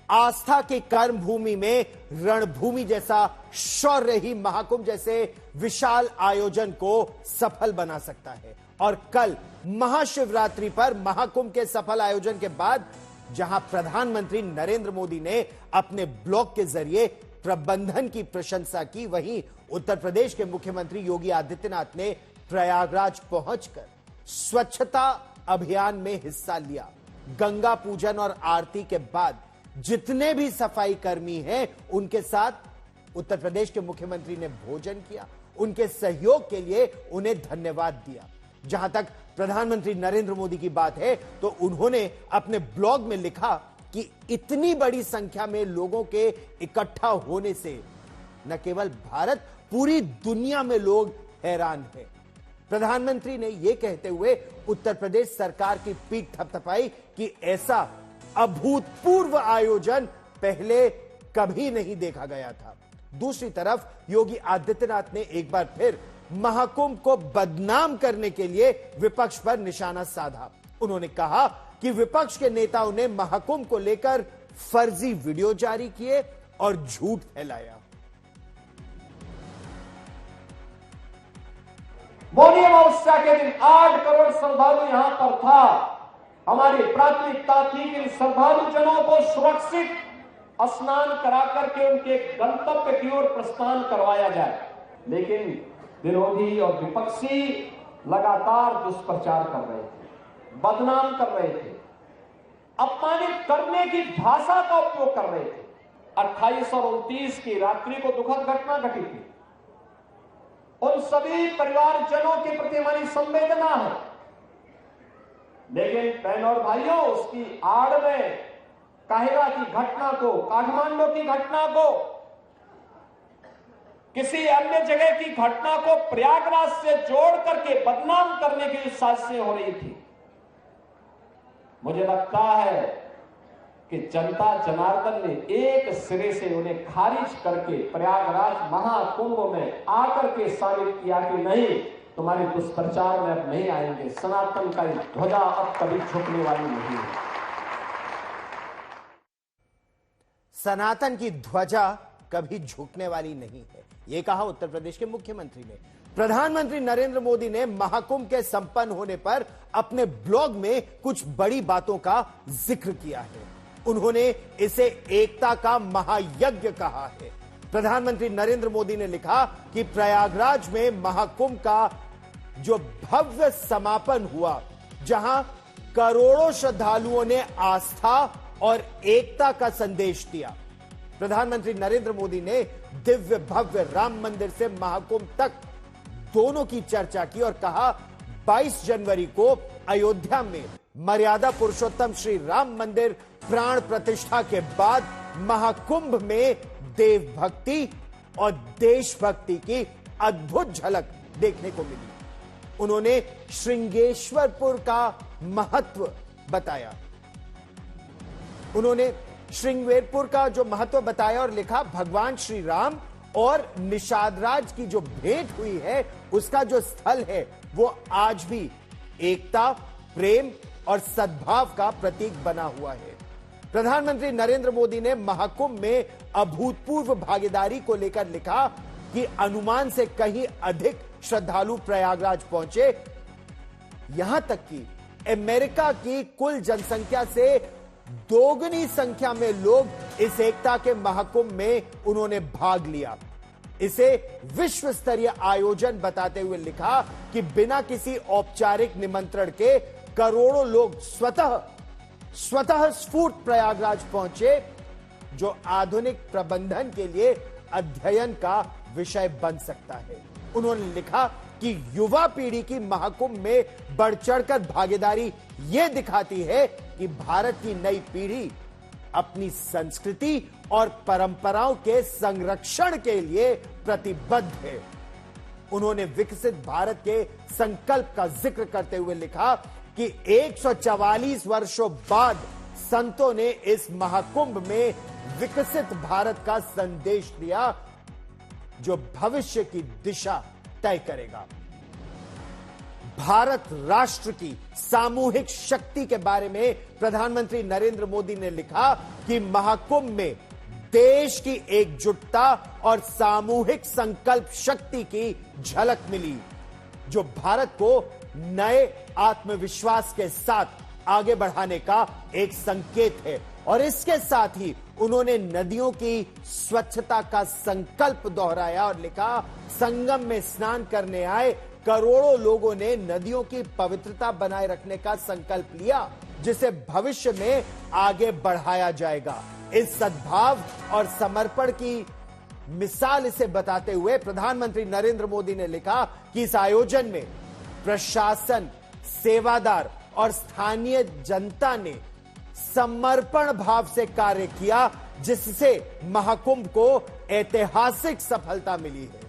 आस्था की कर्म भूमि में रणभूमि जैसा शौर्य ही महाकुंभ जैसे विशाल आयोजन को सफल बना सकता है। और कल महाशिवरात्रि पर महाकुंभ के सफल आयोजन के बाद जहां प्रधानमंत्री नरेंद्र मोदी ने अपने ब्लॉग के जरिए प्रबंधन की प्रशंसा की, वहीं उत्तर प्रदेश के मुख्यमंत्री योगी आदित्यनाथ ने प्रयागराज पहुंचकर स्वच्छता अभियान में हिस्सा लिया। गंगा पूजन और आरती के बाद जितने भी सफाई कर्मी हैं उनके साथ उत्तर प्रदेश के मुख्यमंत्री ने भोजन किया, उनके सहयोग के लिए उन्हें धन्यवाद दिया। जहां तक प्रधानमंत्री नरेंद्र मोदी की बात है तो उन्होंने अपने ब्लॉग में लिखा कि इतनी बड़ी संख्या में लोगों के इकट्ठा होने से न केवल भारत, पूरी दुनिया में लोग हैरान हैं। प्रधानमंत्री ने यह कहते हुए उत्तर प्रदेश सरकार की पीठ थपथपाई कि ऐसा अभूतपूर्व आयोजन पहले कभी नहीं देखा गया था। दूसरी तरफ योगी आदित्यनाथ ने एक बार फिर महाकुंभ को बदनाम करने के लिए विपक्ष पर निशाना साधा। उन्होंने कहा कि विपक्ष के नेताओं ने महाकुंभ को लेकर फर्जी वीडियो जारी किए और झूठ फैलाया। मौनी अमावस्या के दिन 8 करोड़ श्रद्धालु यहां पर था। हमारी प्राथमिकता थी कि श्रद्धालु जनों को सुरक्षित स्नान करा करके उनके गंतव्य की ओर प्रस्थान करवाया जाए, लेकिन विरोधी और विपक्षी लगातार दुष्प्रचार कर रहे थे, बदनाम कर रहे थे, अपमानित करने की भाषा का उपयोग कर रहे थे। 28 और 29 की रात्रि को दुखद घटना घटी थी। उन सभी परिवारजनों के प्रति हमारी संवेदना है, लेकिन बहनों और भाइयों, उसकी आड़ में काहिरा की घटना को, काठमांडू की घटना को, किसी अन्य जगह की घटना को प्रयागराज से जोड़ करके बदनाम करने की साजिशें हो रही थी। मुझे लगता है कि जनता जनार्दन ने एक सिरे से उन्हें खारिज करके प्रयागराज महाकुंभ में आकर के साबित किया कि नहीं, तुम्हारे दुष्प्रचार में अब नहीं आएंगे। सनातन का ध्वजा अब कभी झुकने वाली नहीं है। सनातन की ध्वजा कभी झुकने वाली नहीं है, यह कहा उत्तर प्रदेश के मुख्यमंत्री ने। प्रधानमंत्री नरेंद्र मोदी ने महाकुंभ के संपन्न होने पर अपने ब्लॉग में कुछ बड़ी बातों का जिक्र किया है। उन्होंने इसे एकता का महायज्ञ कहा है। प्रधानमंत्री नरेंद्र मोदी ने लिखा कि प्रयागराज में महाकुंभ का जो भव्य समापन हुआ, जहां करोड़ों श्रद्धालुओं ने आस्था और एकता का संदेश दिया। प्रधानमंत्री नरेंद्र मोदी ने दिव्य भव्य राम मंदिर से महाकुंभ तक दोनों की चर्चा की और कहा 22 जनवरी को अयोध्या में मर्यादा पुरुषोत्तम श्री राम मंदिर प्राण प्रतिष्ठा के बाद महाकुंभ में देव भक्ति और देशभक्ति की अद्भुत झलक देखने को मिली। उन्होंने श्रृंगेश्वरपुर का महत्व बताया। उन्होंने श्रृंगेरपुर का जो महत्व बताया और लिखा, भगवान श्री राम और निषादराज की जो भेंट हुई है उसका जो स्थल है वो आज भी एकता, प्रेम और सद्भाव का प्रतीक बना हुआ है। प्रधानमंत्री नरेंद्र मोदी ने महाकुंभ में अभूतपूर्व भागीदारी को लेकर लिखा कि अनुमान से कहीं अधिक श्रद्धालु प्रयागराज पहुंचे। यहां तक कि अमेरिका की कुल जनसंख्या से दोगुनी संख्या में लोग इस एकता के महाकुंभ में उन्होंने भाग लिया। इसे विश्व स्तरीय आयोजन बताते हुए लिखा कि बिना किसी औपचारिक निमंत्रण के करोड़ों लोग स्वतः स्फूर्त प्रयागराज पहुंचे, जो आधुनिक प्रबंधन के लिए अध्ययन का विषय बन सकता है। उन्होंने लिखा कि युवा पीढ़ी की महाकुंभ में बढ़ चढ़कर भागीदारी यह दिखाती है कि भारत की नई पीढ़ी अपनी संस्कृति और परंपराओं के संरक्षण के लिए प्रतिबद्ध है। उन्होंने विकसित भारत के संकल्प का जिक्र करते हुए लिखा कि 144 वर्षों बाद संतों ने इस महाकुंभ में विकसित भारत का संदेश दिया, जो भविष्य की दिशा तय करेगा। भारत राष्ट्र की सामूहिक शक्ति के बारे में प्रधानमंत्री नरेंद्र मोदी ने लिखा कि महाकुंभ में देश की एकजुटता और सामूहिक संकल्प शक्ति की झलक मिली, जो भारत को नए आत्मविश्वास के साथ आगे बढ़ाने का एक संकेत है। और इसके साथ ही उन्होंने नदियों की स्वच्छता का संकल्प दोहराया और लिखा, संगम में स्नान करने आए करोड़ों लोगों ने नदियों की पवित्रता बनाए रखने का संकल्प लिया, जिसे भविष्य में आगे बढ़ाया जाएगा। इस सद्भाव और समर्पण की मिसाल इसे बताते हुए प्रधानमंत्री नरेंद्र मोदी ने लिखा कि इस आयोजन में प्रशासन, सेवादार और स्थानीय जनता ने समर्पण भाव से कार्य किया, जिससे महाकुंभ को ऐतिहासिक सफलता मिली है।